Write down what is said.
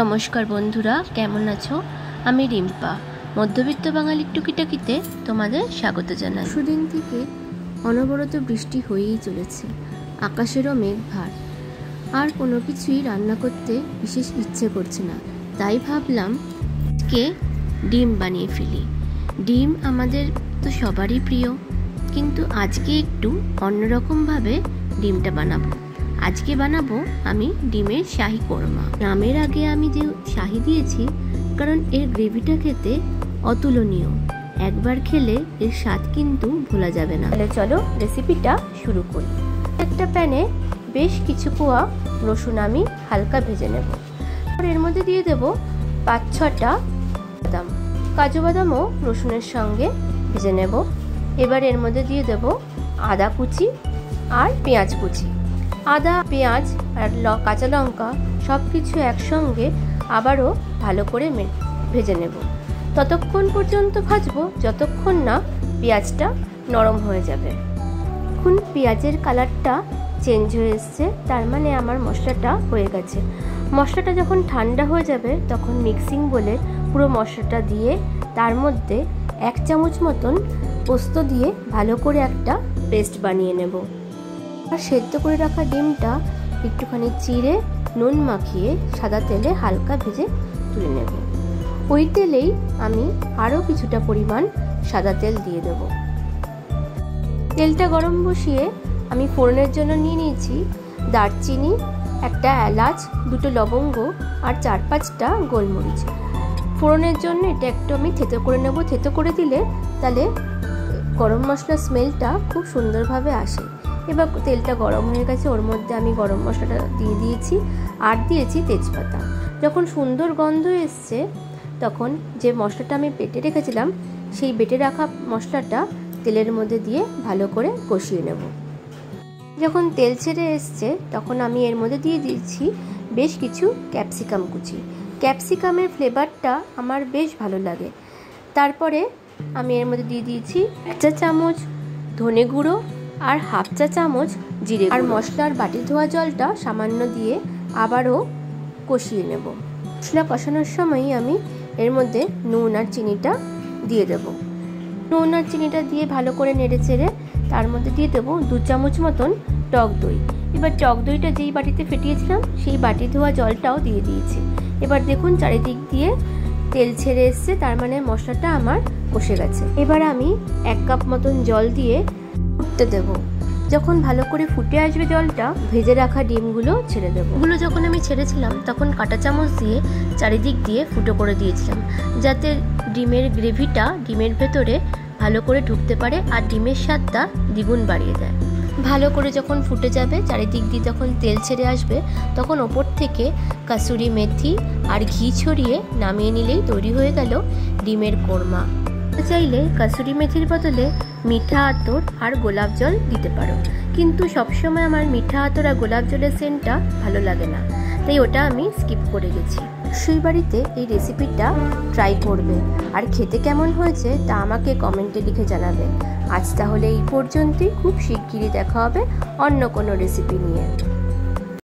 নমস্কার বন্ধুরা, কেমন আছো? আমি রিম্পা, মধ্যবিত্ত বাঙালির টুকিটাকিতে তোমাদের স্বাগত জানাই। সুদিন থেকে অনবরত বৃষ্টি হয়েই চলেছে, আকাশেরও মেঘ ভার, আর কোনো কিছুই রান্না করতে বিশেষ ইচ্ছে করছে না। তাই ভাবলাম আজকে ডিম বানিয়ে ফেলি। ডিম আমাদের তো সবারই প্রিয়, কিন্তু আজকে একটু অন্যরকমভাবে ডিমটা বানাবো। আজকে বানাবো আমি ডিমের শাহি কোরমা। নামের আগে আমি যে শাহি দিয়েছি, কারণ এর গ্রেভিটা খেতে অতুলনীয়। একবার খেলে এর স্বাদ কিন্তু ভোলা যাবে না। তাহলে চলো রেসিপিটা শুরু করি। একটা প্যানে বেশ কিছু কোয়া রসুন আমি হালকা ভেজে নেব। আর এর মধ্যে দিয়ে দেব 5-6টা বাদাম। কাজু বাদামও রসুনের সঙ্গে ভেজে নেব। এবার এর মধ্যে দিয়ে দেব আদা কুচি আর পেঁয়াজ কুচি। আদা, পেঁয়াজ আর কাঁচা লঙ্কা সব কিছু একসঙ্গে আবারও ভালো করে ভেজে নেব। ততক্ষণ পর্যন্ত ভাজবো যতক্ষণ না পেঁয়াজটা নরম হয়ে যাবে। এখন পেঁয়াজের কালারটা চেঞ্জ হয়ে এসছে, তার মানে আমার মশলাটা হয়ে গেছে। মশলাটা যখন ঠান্ডা হয়ে যাবে তখন মিক্সিং বলে পুরো মশলাটা দিয়ে তার মধ্যে 1 চামচ মতন পোস্ত দিয়ে ভালো করে একটা পেস্ট বানিয়ে নেব। আর সেদ্ধ করে রাখা ডিমটা একটুখানি চিড়ে নুন মাখিয়ে সাদা তেলে হালকা ভেজে তুলে নেব। ওই তেলেই আমি আরও কিছুটা পরিমাণ সাদা তেল দিয়ে দেব। তেলটা গরম বসিয়ে আমি ফোড়নের জন্য নিয়ে নিয়েছি দারচিনি, একটা এলাচ, 2টো লবঙ্গ আর 4-5টা গোলমরিচ। ফোড়নের জন্য এটা একটু আমি থেতো করে নেব। থেতো করে দিলে তাহলে গরম মশলার স্মেলটা খুব সুন্দরভাবে আসে। এবার তেলটা গরম হয়ে গেছে, ওর মধ্যে আমি গরম মশলাটা দিয়ে দিয়েছি আর দিয়েছি তেজপাতা। যখন সুন্দর গন্ধ এসছে তখন যে মশলাটা আমি বেটে রেখেছিলাম সেই বেটে রাখা মশলাটা তেলের মধ্যে দিয়ে ভালো করে কষিয়ে নেব। যখন তেল ছেড়ে এসছে তখন আমি এর মধ্যে দিয়ে দিয়েছি বেশ কিছু ক্যাপসিকাম কুচি। ক্যাপসিকামের ফ্লেভারটা আমার বেশ ভালো লাগে। তারপরে আমি এর মধ্যে দিয়ে দিয়েছি 1 চা চামচ ধনে গুঁড়ো আর 1/2 চা চামচ জিরে আর মশলার বাটি ধোয়া জলটা সামান্য দিয়ে আবারও কষিয়ে নেব। মশলা কষানোর সময়ই আমি এর মধ্যে নুন আর চিনিটা দিয়ে দেব। নুন আর চিনিটা দিয়ে ভালো করে নেড়ে চেড়ে তার মধ্যে দিয়ে দেবো 2 চামচ মতন টক দই। এবার টক দইটা যেই বাটিতে ফেটিয়েছিলাম সেই বাটি ধোয়া জলটাও দিয়ে দিয়েছি। এবার দেখুন চারিদিক দিয়ে তেল ছেড়ে এসছে, তার মানে মশলাটা আমার কষে গেছে। এবার আমি 1 কাপ মতন জল দিয়ে ফুটতে দেব। যখন ভালো করে ফুটে আসবে জলটা, ভেজে রাখা ডিমগুলো ছেড়ে দেবো। ওগুলো যখন আমি ছেড়েছিলাম তখন কাঁটা চামচ দিয়ে চারিদিক দিয়ে ফুটো করে দিয়েছিলাম, যাতে ডিমের গ্রেভিটা ডিমের ভেতরে ভালো করে ঢুকতে পারে আর ডিমের স্বাদটা দ্বিগুণ বাড়িয়ে দেয়। ভালো করে যখন ফুটে যাবে, চারিদিক দিয়ে যখন তেল ছেড়ে আসবে, তখন ওপর থেকে কাসুরি মেথি আর ঘি ছড়িয়ে নামিয়ে নিলেই তৈরি হয়ে গেল ডিমের কোরমা। চাইলে কাসুরি মেথির বদলে মিঠা আতর আর গোলাপ জল দিতে পারো, কিন্তু সবসময় আমার মিঠা আতর আর গোলাপ জলের সেন্টটা ভালো লাগে না, তাই ওটা আমি স্কিপ করে গেছি। সেই বাড়িতে এই রেসিপিটা ট্রাই করবে আর খেতে কেমন হয়েছে তা আমাকে কমেন্টে লিখে জানাবে। আজ তাহলে এই পর্যন্তই, খুব শিগগিরই দেখা হবে অন্য কোনো রেসিপি নিয়ে।